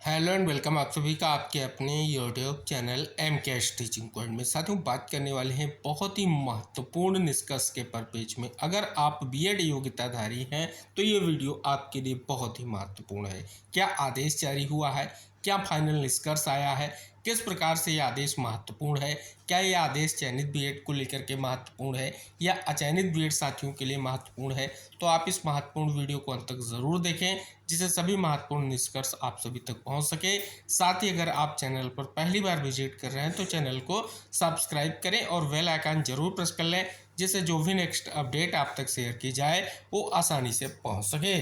Hello and welcome आप सभी का आपके अपने YouTube channel MKS teaching point में। साथियों, बात करने वाले हैं बहुत ही महत्वपूर्ण निष्कर्ष के पेज में। अगर आप बीएड योग्यताधारी हैं तो ये वीडियो आपके लिए बहुत ही महत्वपूर्ण है। क्या आदेश जारी हुआ है? क्या फाइनल निष्कर्ष आया है? किस प्रकार से ये आदेश महत्वपूर्ण है? क्या ये आदेश चयनित बीएड को लेकर के महत्वपूर्ण है या अचयनित बीएड साथियों के लिए महत्वपूर्ण है? तो आप इस महत्वपूर्ण वीडियो को अंत तक ज़रूर देखें, जिससे सभी महत्वपूर्ण निष्कर्ष आप सभी तक पहुंच सके। साथ ही अगर आप चैनल पर पहली बार विजिट कर रहे हैं तो चैनल को सब्सक्राइब करें और बेल आइकन जरूर प्रेस कर लें, जिससे जो भी नेक्स्ट अपडेट आप तक शेयर की जाए वो आसानी से पहुंच सके।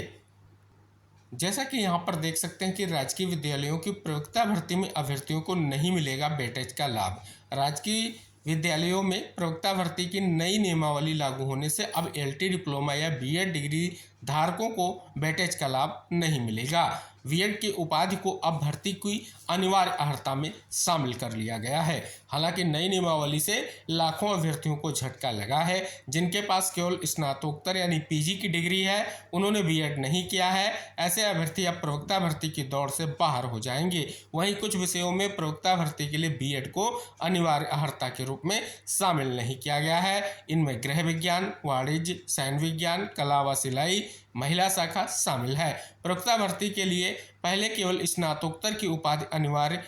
जैसा कि यहाँ पर देख सकते हैं कि राजकीय विद्यालयों की प्रयोक्ता भर्ती में अभ्यर्थियों को नहीं मिलेगा वेटेज का लाभ। राजकीय विद्यालयों में प्रयोक्ता भर्ती की नई नियमावली लागू होने से अब एलटी डिप्लोमा या बीएड डिग्री धारकों को वेटेज का लाभ नहीं मिलेगा। बीएड की उपाधि को अब भर्ती की अनिवार्य अर्हता में शामिल कर लिया गया है। हालांकि नई नियमावली से लाखों अभ्यर्थियों को झटका लगा है। जिनके पास केवल स्नातकोत्तर यानी पीजी की डिग्री है, उन्होंने बीएड नहीं किया है, ऐसे अभ्यर्थी अब प्रवक्ता भर्ती की दौड़ से बाहर हो जाएंगे। वहीं कुछ विषयों में प्रवक्ता भर्ती के लिए बीएड को अनिवार्य अर्हता के रूप में शामिल नहीं किया गया है। इनमें गृह विज्ञान, वाणिज्य, सैन्य विज्ञान, कला व सिलाई, महिला शाखा शामिल है। प्रवक्ता भर्ती के लिए पहले केवल स्नातकोत्तर की उपाधि अनिवार्य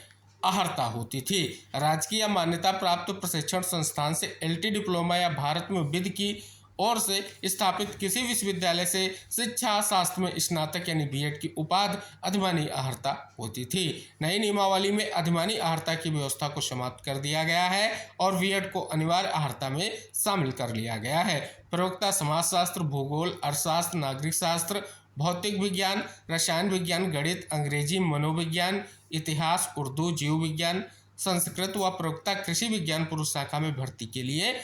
अर्हता होती थी। राजकीय मान्यता प्राप्त प्रशिक्षण संस्थान से एलटी डिप्लोमा या भारत में विधि की ओर से स्थापित किसी विश्वविद्यालय से शिक्षा शास्त्र में स्नातक यानी बीएड की उपाधि अधिमानी अर्हता होती थी। नई नियमावली में अधिमानी अर्हता की व्यवस्था को समाप्त कर दिया गया है और बीएड को अनिवार्य अर्हता में शामिल कर लिया गया है। प्रवक्ता समाजशास्त्र, भूगोल, अर्थशास्त्र, नागरिक शास्त्र, भौतिक विज्ञान, रसायन विज्ञान, गणित, अंग्रेजी, मनोविज्ञान, इतिहास, उर्दू, जीव विज्ञान, संस्कृत व प्रवक्ता कृषि विज्ञान पुरुष शाखा में भर्ती के लिए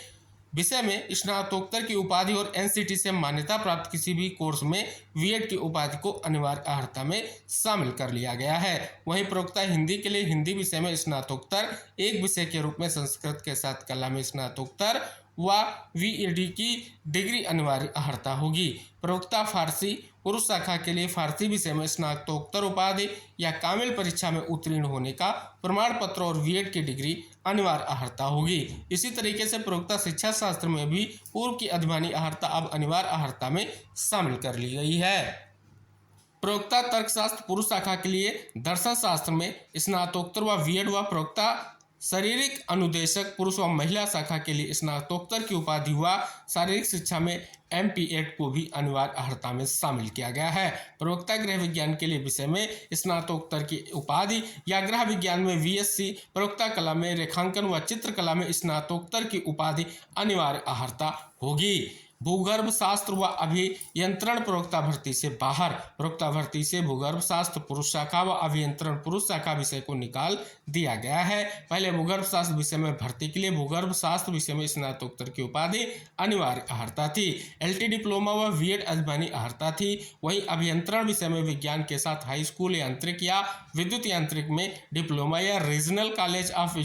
विषय में स्नातकोत्तर की उपाधि और एनसीटी से मान्यता प्राप्त किसी भी कोर्स में बीएड की उपाधि को अनिवार्य अर्हता में शामिल कर लिया गया है। वहीं प्रवक्ता हिंदी के लिए हिंदी विषय में स्नातकोत्तर, एक विषय के रूप में संस्कृत के साथ कला में स्नातकोत्तर व वीईडी की डिग्री अनिवार्य अर्हता होगी। प्रवक्ता फारसी पुरुष शाखा के लिए फारसी विषय में स्नातकोत्तर उपाधि या कामिल परीक्षा में उत्तीर्ण होने का प्रमाण पत्र और बीएड की डिग्री अनिवार्य अर्हता होगी। इसी तरीके से प्रवक्ता शिक्षा शास्त्र में भी पूर्व की अधिमानी अर्हता अब अनिवार्य अर्हता में शामिल कर ली गई है। प्रवक्ता तर्कशास्त्र पुरुष शाखा के लिए दर्शन शास्त्र में स्नातकोत्तर व बीएड व प्रवक्ता शारीरिक अनुदेशक पुरुष व महिला शाखा के लिए स्नातकोत्तर की उपाधि व शारीरिक शिक्षा में एमपीएड को भी अनिवार्य अर्हता में शामिल किया गया है। प्रवक्ता गृह विज्ञान के लिए विषय में स्नातकोत्तर की उपाधि या गृह विज्ञान में बीएससी, प्रवक्ता कला में रेखांकन व चित्रकला में स्नातकोत्तर की उपाधि अनिवार्य अर्हता होगी। भूगर्भ शास्त्र व अभियंत्रण प्रवक्ता भर्ती से बाहर। प्रवक्ता भर्ती से भूगर्भ शास्त्र पुरुष शाखा व अभियंत्रण पुरुष शाखा विषय को निकाल दिया गया है। पहले भूगर्भ शास्त्र विषय में भर्ती के लिए भूगर्भ शास्त्र विषय में स्नातकोत्तर की उपाधि अनिवार्य अर्हता थी। एलटी डिप्लोमा व बीएड अधिमानी अर्हता थी। वहीं अभियंत्रण विषय में विज्ञान के साथ हाई स्कूल यांत्रिक या विद्युत यांत्रिक में डिप्लोमा या regional college of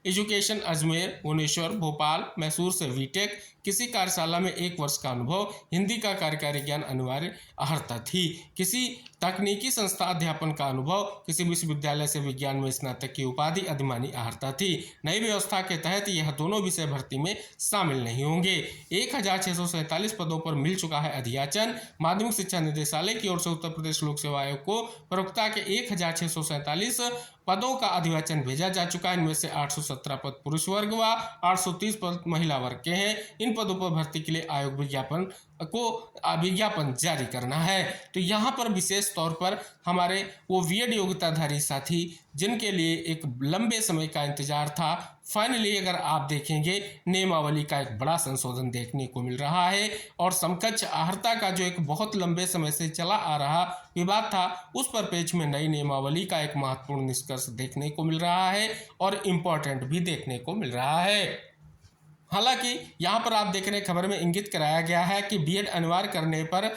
education Ajmer, Bhubaneswar, Bhopal, Mysore से बीटेक, किसी कार्यशाला में 1 वर्ष का अनुभव, हिंदी का कार्यकारी ज्ञान अनिवार्य अर्हता थी। किसी तकनीकी संस्था अध्यापन का अनुभव, किसी विश्वविद्यालय से विज्ञान में स्नातक की उपाधि अधिमानी अर्हता थी। नई व्यवस्था के तहत यह दोनों विषय भर्ती में शामिल नहीं होंगे। 1647 पदों पर मिल चुका है अधियाचन। माध्यमिक शिक्षा निदेशालय की ओर से उत्तर प्रदेश लोक सेवा आयोग को प्रवक्ता के 1647 पदों का अधिवाचन भेजा जा चुका है। इनमें से 817 पद पुरुष वर्ग व 830 पद महिला वर्ग के हैं। इन पदों पर भर्ती के लिए आयोग विज्ञापन जारी करना है। तो यहाँ पर विशेष तौर पर हमारे वो बीएड योग्यताधारी साथी जिनके लिए एक लंबे समय का इंतजार था, फाइनली अगर आप देखेंगे नियमावली का एक बड़ा संशोधन देखने को मिल रहा है और समकक्ष अर्हता का जो एक बहुत लंबे समय से चला आ रहा विवाद था, उस पर पेज में नई नियमावली का एक महत्वपूर्ण निष्कर्ष देखने को मिल रहा है और इम्पोर्टेंट भी देखने को मिल रहा है। हालांकि यहाँ पर आप देख रहे हैं खबर में इंगित कराया गया है कि बीएड अनिवार्य करने पर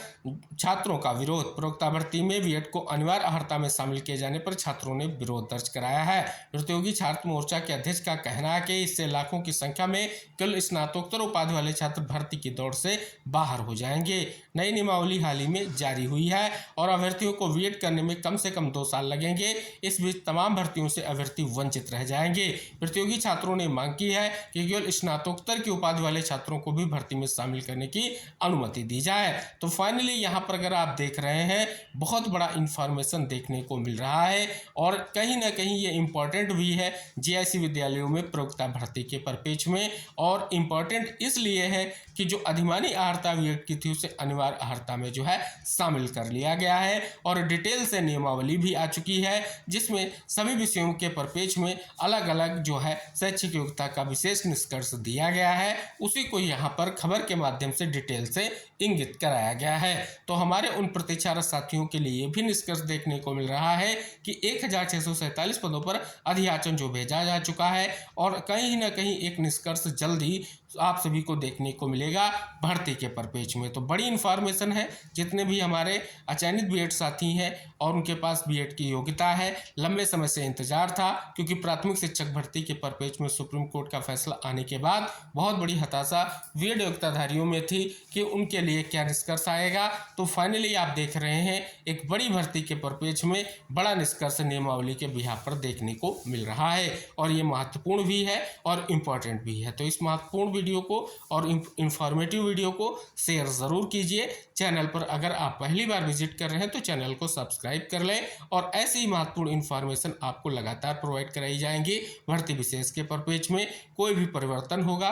छात्रों का विरोध। प्रवक्ता भर्ती में बीएड को अनिवार्य अर्हता में शामिल किए जाने पर छात्रों ने विरोध दर्ज कराया है। प्रतियोगी छात्र मोर्चा के अध्यक्ष का कहना है कि इससे लाखों की संख्या में केवल स्नातकोत्तर उपाधि वाले छात्र भर्ती की दौड़ से बाहर हो जाएंगे। नई नियमावली हाल ही में जारी हुई है और अभ्यर्थियों को बीएड करने में कम से कम 2 साल लगेंगे। इस बीच तमाम भर्तियों से अभ्यर्थी वंचित रह जाएंगे। प्रतियोगी छात्रों ने मांग की है कि केवल स्नातकोत्तर की उपाधि वाले छात्रों को भी भर्ती में शामिल करने की अनुमति दी जाए। तो फाइनली यहाँ पर अगर आप देख रहे हैं बहुत बड़ा इंफॉर्मेशन देखने को मिल रहा है और कहीं ना कहीं ये इम्पोर्टेंट भी है जीआईसी विद्यालयों में प्रवक्ता भर्ती के परिपेक्ष में। और इम्पोर्टेंट इसलिए है कि जो अधिमानी अर्हता बीएड की थी उसे अनिवार्य अर्हता में जो है शामिल कर लिया गया है और डिटेल से नियमावली भी आ चुकी है जिसमें सभी विषयों के परिपेक्ष में अलग अलग जो है शैक्षिक योग्यता का विशेष निष्कर्ष दिया गया है। उसी को यहाँ पर खबर के माध्यम से डिटेल से इंगित कराया गया है। तो हमारे उन प्रतीक्षारत साथियों के लिए भी निष्कर्ष देखने को मिल रहा है कि 1647 पदों पर अधियाचन जो भेजा जा चुका है और कहीं ना कहीं एक निष्कर्ष जल्दी आप सभी को देखने को मिलेगा भर्ती के परिपेक्ष में। तो बड़ी इंफॉर्मेशन है। जितने भी हमारे अचयनित बीएड साथी हैं और उनके पास बीएड की योग्यता है, लंबे समय से इंतजार था क्योंकि प्राथमिक शिक्षक भर्ती के परिपेक्ष में सुप्रीम कोर्ट का फैसला आने के बाद बहुत बड़ी हताशा बीएड योग्यताधारियों में थी कि उनके लिए क्या निष्कर्ष आएगा। तो फाइनली आप देख रहे हैं एक बड़ी भर्ती के परिपेक्ष में बड़ा निष्कर्ष नियमावली के बिहार पर देखने को मिल रहा है और ये महत्वपूर्ण भी है और इम्पोर्टेंट भी है। तो इस महत्वपूर्ण वीडियो को और इंफॉर्मेटिव वीडियो को शेयर ज़रूर कीजिए। चैनल पर अगर आप पहली बार विजिट कर रहे हैं तो चैनल को सब्सक्राइब कर लें और ऐसी ही महत्वपूर्ण इन्फॉर्मेशन आपको लगातार प्रोवाइड कराई जाएंगी। भर्ती विशेष के परिपेक्ष में कोई भी परिवर्तन होगा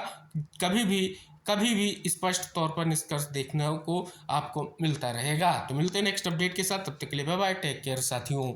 कभी भी स्पष्ट तौर पर निष्कर्ष देखने को आपको मिलता रहेगा। तो मिलते हैं नेक्स्ट अपडेट के साथ, तब तक के लिए बाय बाय, टेक केयर साथियों।